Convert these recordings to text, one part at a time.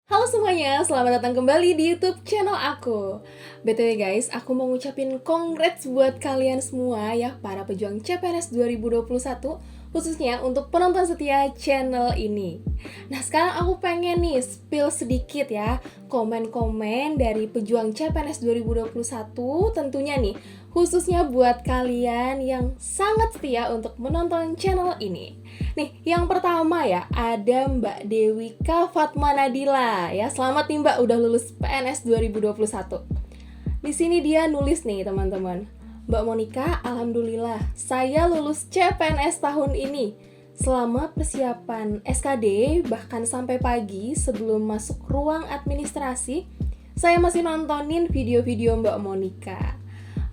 Halo semuanya, selamat datang kembali di YouTube channel aku. BTW guys, aku mau ngucapin congrats buat kalian semua ya, para pejuang CPNS 2021, khususnya untuk penonton setia channel ini. Nah, sekarang aku pengen nih spill sedikit ya, komen-komen dari pejuang CPNS 2021 tentunya nih, khususnya buat kalian yang sangat setia untuk menonton channel ini. Nih, yang pertama ya, ada Mbak Dewika Fatma Nadila ya. Selamat nih Mbak, udah lulus PNS 2021. Di sini dia nulis nih teman-teman. Mbak Monica, alhamdulillah, saya lulus CPNS tahun ini. Selama persiapan SKD, bahkan sampai pagi sebelum masuk ruang administrasi, saya masih nontonin video-video Mbak Monica.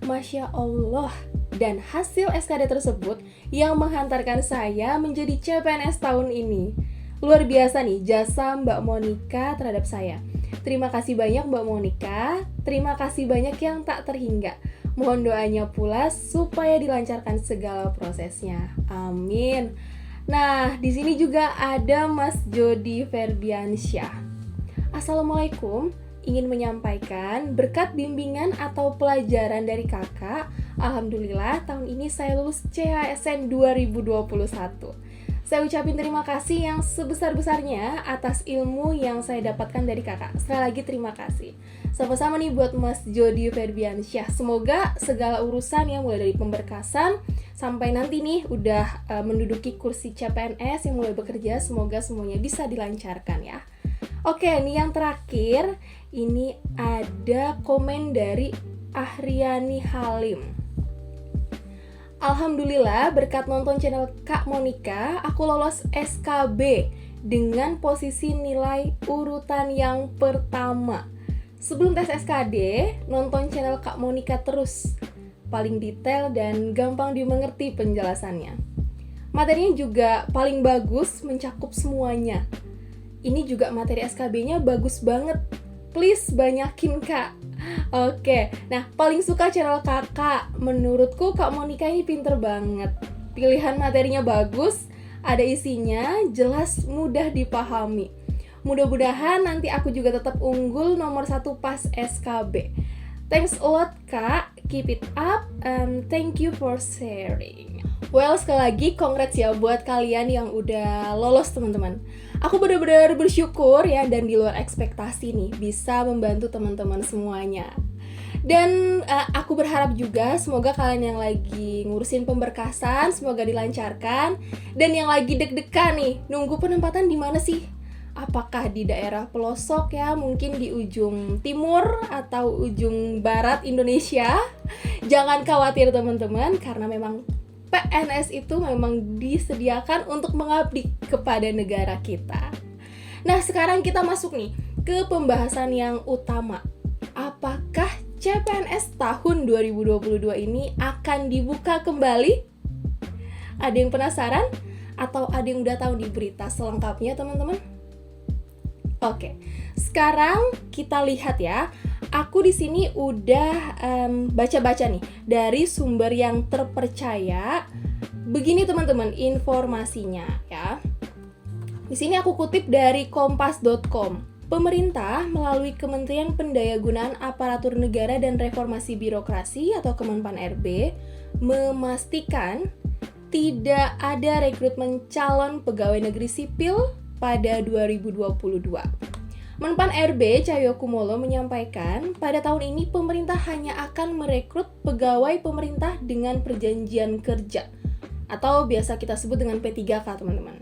Masya Allah, dan hasil SKD tersebut yang menghantarkan saya menjadi CPNS tahun ini. Luar biasa nih jasa Mbak Monica terhadap saya. Terima kasih banyak Mbak Monica, terima kasih banyak yang tak terhingga. Mohon doanya pula supaya dilancarkan segala prosesnya. Amin. Nah, di sini juga ada Mas Jody Ferbiansyah. Assalamualaikum. Ingin menyampaikan berkat bimbingan atau pelajaran dari kakak, alhamdulillah tahun ini saya lulus CHSN 2021. Saya ucapin terima kasih yang sebesar-besarnya atas ilmu yang saya dapatkan dari kakak. Sekali lagi terima kasih. Sama-sama nih buat Mas Jody Ferbiansyah. Semoga segala urusan yang mulai dari pemberkasan sampai nanti nih udah menduduki kursi CPNS yang mulai bekerja, semoga semuanya bisa dilancarkan ya. Oke, ini yang terakhir. Ini ada komen dari Ahriani Halim. Alhamdulillah, berkat nonton channel Kak Monica, aku lolos SKB dengan posisi nilai urutan yang pertama. Sebelum tes SKD, nonton channel Kak Monica terus. Paling detail dan gampang dimengerti penjelasannya. Materinya juga paling bagus, mencakup semuanya. Ini juga materi SKB-nya bagus banget. Please banyakin kak. Oke, nah paling suka channel kakak. Menurutku Kak Monica ini pinter banget. Pilihan materinya bagus, ada isinya, jelas, mudah dipahami. Mudah-mudahan nanti aku juga tetap unggul nomor 1 pas SKB. Thanks a lot kak, keep it up, thank you for sharing. Well, sekali lagi congrats ya buat kalian yang udah lolos teman-teman. Aku benar-benar bersyukur ya, dan di luar ekspektasi nih bisa membantu teman-teman semuanya. Dan aku berharap juga semoga kalian yang lagi ngurusin pemberkasan semoga dilancarkan, dan yang lagi deg-degan nih nunggu penempatan di mana sih? Apakah di daerah pelosok ya, mungkin di ujung timur atau ujung barat Indonesia? Jangan khawatir teman-teman, karena memang PNS itu memang disediakan untuk mengabdi kepada negara kita. Nah, sekarang kita masuk nih ke pembahasan yang utama. Apakah CPNS tahun 2022 ini akan dibuka kembali? Ada yang penasaran? Atau ada yang udah tahu di berita selengkapnya, teman-teman? Oke, sekarang kita lihat ya. Aku di sini udah baca-baca nih dari sumber yang terpercaya. Begini teman-teman informasinya ya. Di sini aku kutip dari kompas.com. Pemerintah melalui Kementerian Pendayagunaan Aparatur Negara dan Reformasi Birokrasi atau Kemenpan-RB memastikan tidak ada rekrutmen calon pegawai negeri sipil pada 2022. Menpan-RB Cahyokumolo menyampaikan pada tahun ini pemerintah hanya akan merekrut pegawai pemerintah dengan perjanjian kerja atau biasa kita sebut dengan P3K teman-teman.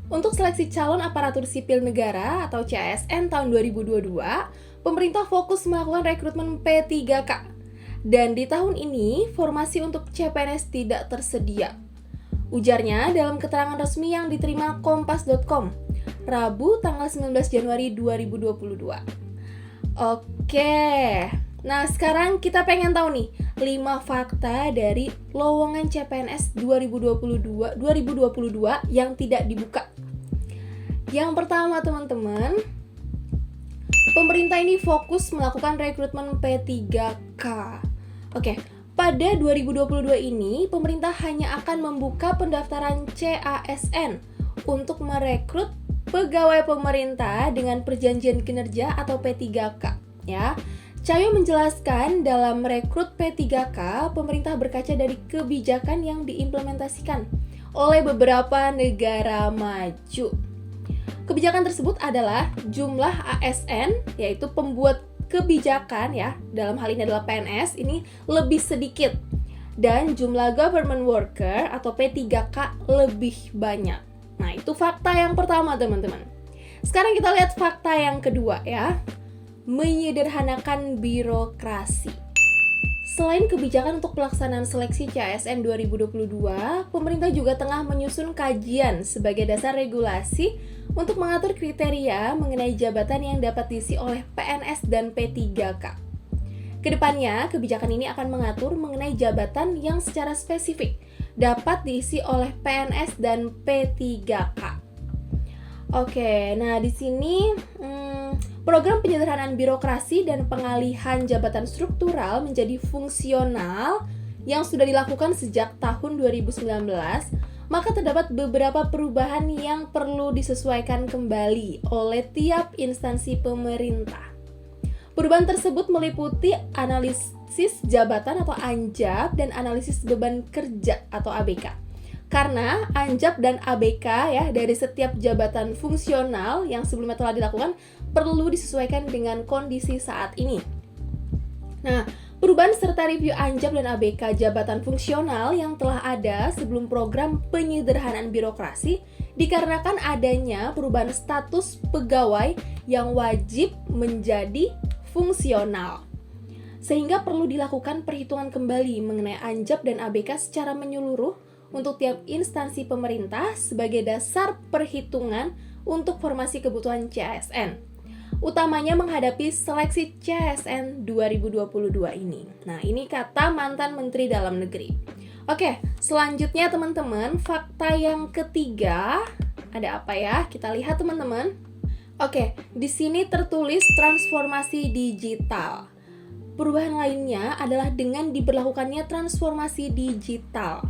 Untuk seleksi calon aparatur sipil negara atau CASN tahun 2022, pemerintah fokus melakukan rekrutmen P3K. Dan di tahun ini, formasi untuk CPNS tidak tersedia. Ujarnya dalam keterangan resmi yang diterima kompas.com, Rabu tanggal 19 Januari 2022. Oke, nah sekarang kita pengen tahu nih 5 fakta dari lowongan CPNS 2022 yang tidak dibuka. Yang pertama teman-teman, pemerintah ini fokus melakukan rekrutmen P3K. Oke, pada 2022 ini, pemerintah hanya akan membuka pendaftaran CASN untuk merekrut pegawai pemerintah dengan perjanjian kinerja atau P3K ya. Cahyo menjelaskan dalam rekrut P3K, pemerintah berkaca dari kebijakan yang diimplementasikan oleh beberapa negara maju. Kebijakan tersebut adalah jumlah ASN, yaitu pembuat kebijakan ya, dalam hal ini adalah PNS, ini lebih sedikit. Dan jumlah government worker atau P3K lebih banyak. Nah, itu fakta yang pertama, teman-teman. Sekarang kita lihat fakta yang kedua ya. Menyederhanakan birokrasi. Selain kebijakan untuk pelaksanaan seleksi CASN 2022, pemerintah juga tengah menyusun kajian sebagai dasar regulasi untuk mengatur kriteria mengenai jabatan yang dapat diisi oleh PNS dan P3K. Kedepannya, kebijakan ini akan mengatur mengenai jabatan yang secara spesifik dapat diisi oleh PNS dan P3K. Oke, nah di sini program penyederhanaan birokrasi dan pengalihan jabatan struktural menjadi fungsional yang sudah dilakukan sejak tahun 2019, maka terdapat beberapa perubahan yang perlu disesuaikan kembali oleh tiap instansi pemerintah. Perubahan tersebut meliputi analisis jabatan atau ANJAB dan analisis beban kerja atau ABK. Karena ANJAB dan ABK ya dari setiap jabatan fungsional yang sebelumnya telah dilakukan perlu disesuaikan dengan kondisi saat ini. Nah, perubahan serta review ANJAB dan ABK jabatan fungsional yang telah ada sebelum program penyederhanaan birokrasi dikarenakan adanya perubahan status pegawai yang wajib menjadi fungsional. Sehingga perlu dilakukan perhitungan kembali mengenai ANJAB dan ABK secara menyeluruh untuk tiap instansi pemerintah sebagai dasar perhitungan untuk formasi kebutuhan CASN. Utamanya menghadapi seleksi CASN 2022 ini. Nah, ini kata mantan Menteri Dalam Negeri. Oke, selanjutnya teman-teman, fakta yang ketiga, ada apa ya? Kita lihat teman-teman. Oke, di sini tertulis transformasi digital. Perubahan lainnya adalah dengan diberlakukannya transformasi digital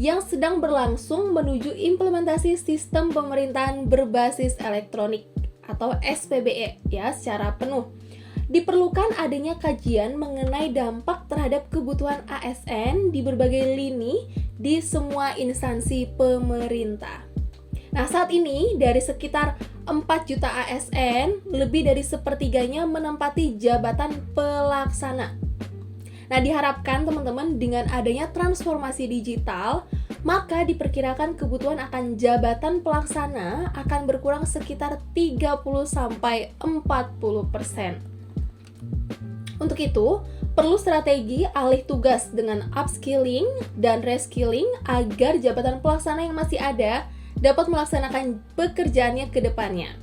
yang sedang berlangsung menuju implementasi sistem pemerintahan berbasis elektronik atau SPBE ya secara penuh. Diperlukan adanya kajian mengenai dampak terhadap kebutuhan ASN di berbagai lini di semua instansi pemerintah. Nah, saat ini dari sekitar 4 juta ASN, lebih dari sepertiganya menempati jabatan pelaksana. Nah, diharapkan teman-teman dengan adanya transformasi digital, maka diperkirakan kebutuhan akan jabatan pelaksana akan berkurang sekitar 30-40%. Untuk itu, perlu strategi alih tugas dengan upskilling dan reskilling agar jabatan pelaksana yang masih ada dapat melaksanakan pekerjaannya ke depannya.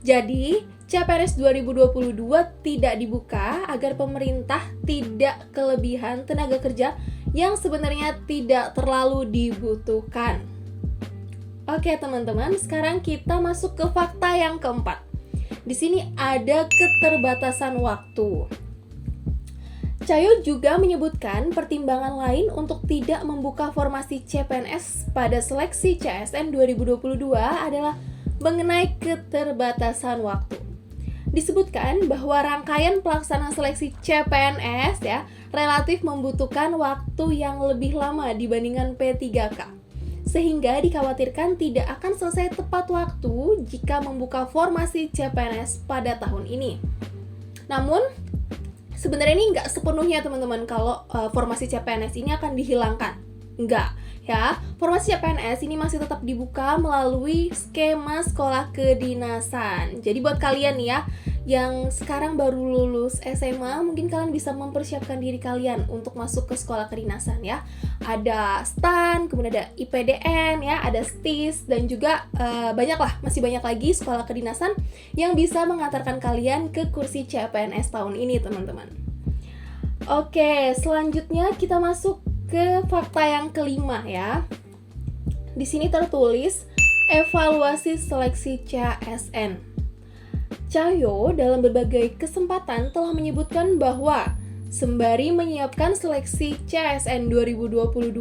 Jadi, CPNS 2022 tidak dibuka agar pemerintah tidak kelebihan tenaga kerja yang sebenarnya tidak terlalu dibutuhkan. Oke teman-teman, sekarang kita masuk ke fakta yang keempat. Di sini ada keterbatasan waktu. Cahyo juga menyebutkan pertimbangan lain untuk tidak membuka formasi CPNS pada seleksi CASN 2022 adalah mengenai keterbatasan waktu. Disebutkan bahwa rangkaian pelaksanaan seleksi CPNS ya relatif membutuhkan waktu yang lebih lama dibandingkan P3K, sehingga dikhawatirkan tidak akan selesai tepat waktu jika membuka formasi CPNS pada tahun ini. Namun, sebenarnya ini nggak sepenuhnya teman-teman kalau formasi CPNS ini akan dihilangkan. Enggak, ya. Formasi CPNS ini masih tetap dibuka melalui skema sekolah kedinasan. Jadi buat kalian nih ya, yang sekarang baru lulus SMA, mungkin kalian bisa mempersiapkan diri kalian untuk masuk ke sekolah kedinasan ya. Ada STAN, kemudian ada IPDN ya, ada STIS, dan juga masih banyak lagi sekolah kedinasan yang bisa mengantarkan kalian ke kursi CPNS tahun ini teman-teman. Oke, selanjutnya kita masuk ke fakta yang kelima ya. Di sini tertulis evaluasi seleksi CASN. Cahyo dalam berbagai kesempatan telah menyebutkan bahwa sembari menyiapkan seleksi CASN 2022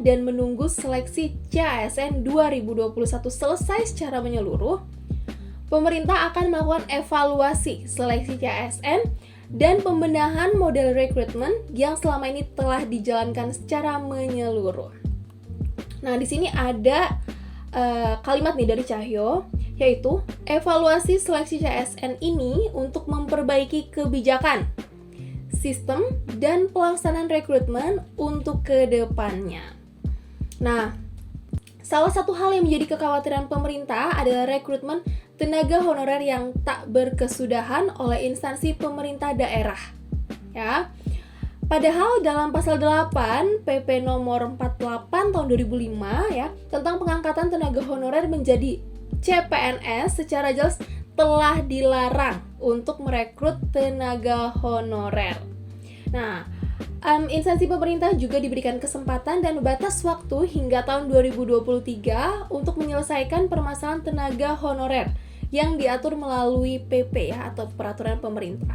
dan menunggu seleksi CASN 2021 selesai secara menyeluruh, pemerintah akan melakukan evaluasi seleksi CASN dan pembenahan model rekrutmen yang selama ini telah dijalankan secara menyeluruh. Nah, di sini ada kalimat nih dari Cahyo, yaitu evaluasi seleksi CASN ini untuk memperbaiki kebijakan, sistem, dan pelaksanaan rekrutmen untuk kedepannya. Nah, salah satu hal yang menjadi kekhawatiran pemerintah adalah rekrutmen tenaga honorer yang tak berkesudahan oleh instansi pemerintah daerah. Ya. Padahal dalam pasal 8 PP nomor 48 tahun 2005 ya, tentang pengangkatan tenaga honorer menjadi CPNS secara jelas telah dilarang untuk merekrut tenaga honorer. Nah, instansi pemerintah juga diberikan kesempatan dan batas waktu hingga tahun 2023 untuk menyelesaikan permasalahan tenaga honorer yang diatur melalui PP ya, atau peraturan pemerintah.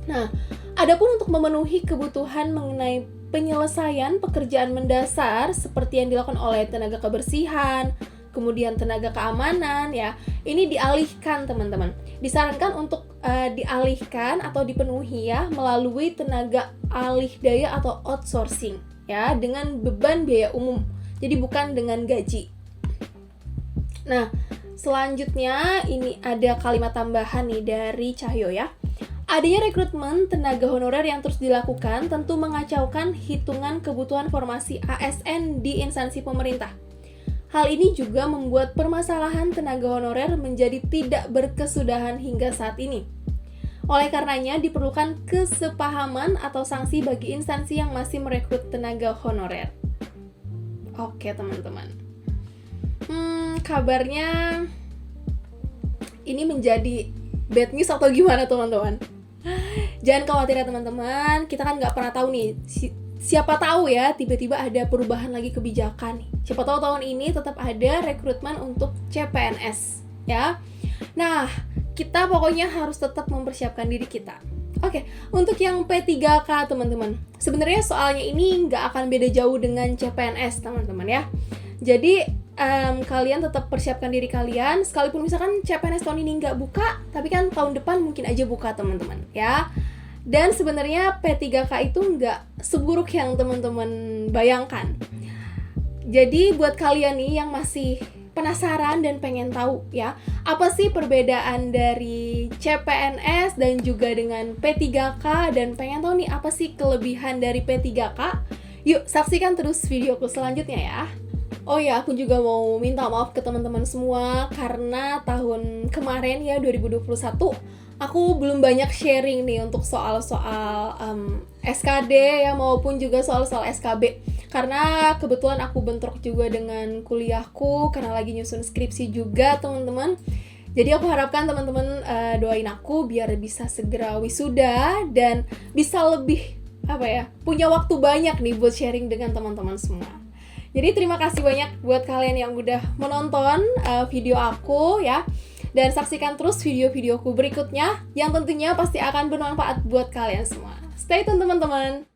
Nah, adapun untuk memenuhi kebutuhan mengenai penyelesaian pekerjaan mendasar seperti yang dilakukan oleh tenaga kebersihan, kemudian tenaga keamanan ya, ini dialihkan teman-teman. Disarankan untuk dialihkan atau dipenuhi ya melalui tenaga alih daya atau outsourcing ya, dengan beban biaya umum. Jadi bukan dengan gaji. Nah, selanjutnya ini ada kalimat tambahan nih dari Cahyo ya. Adanya rekrutmen tenaga honorer yang terus dilakukan tentu mengacaukan hitungan kebutuhan formasi ASN di instansi pemerintah. Hal ini juga membuat permasalahan tenaga honorer menjadi tidak berkesudahan hingga saat ini. Oleh karenanya diperlukan kesepahaman atau sanksi bagi instansi yang masih merekrut tenaga honorer. Oke teman-teman. Kabarnya ini menjadi bad news atau gimana teman-teman? Jangan khawatir ya teman-teman, kita kan nggak pernah tahu nih, siapa tahu ya tiba-tiba ada perubahan lagi kebijakan nih. Siapa tahu tahun ini tetap ada rekrutmen untuk CPNS ya. Nah, kita pokoknya harus tetap mempersiapkan diri kita. Oke, untuk yang P3K teman-teman, sebenarnya soalnya ini nggak akan beda jauh dengan CPNS teman-teman ya. Jadi kalian tetap persiapkan diri kalian, sekalipun misalkan CPNS tahun ini nggak buka, tapi kan tahun depan mungkin aja buka teman-teman ya. Dan sebenarnya P3K itu nggak seburuk yang teman-teman bayangkan. Jadi buat kalian nih yang masih penasaran dan pengen tahu ya, apa sih perbedaan dari CPNS dan juga dengan P3K, dan pengen tahu nih apa sih kelebihan dari P3K, yuk saksikan terus videoku selanjutnya ya. Oh ya, aku juga mau minta maaf ke teman-teman semua karena tahun kemarin ya 2021 aku belum banyak sharing nih untuk soal-soal SKD ya maupun juga soal-soal SKB, karena kebetulan aku bentrok juga dengan kuliahku karena lagi nyusun skripsi juga teman-teman. Jadi aku harapkan teman-teman doain aku biar bisa segera wisuda dan bisa lebih punya waktu banyak nih buat sharing dengan teman-teman semua. Jadi terima kasih banyak buat kalian yang udah menonton video aku ya. Dan saksikan terus video-videoku berikutnya yang tentunya pasti akan bermanfaat buat kalian semua. Stay tune teman-teman.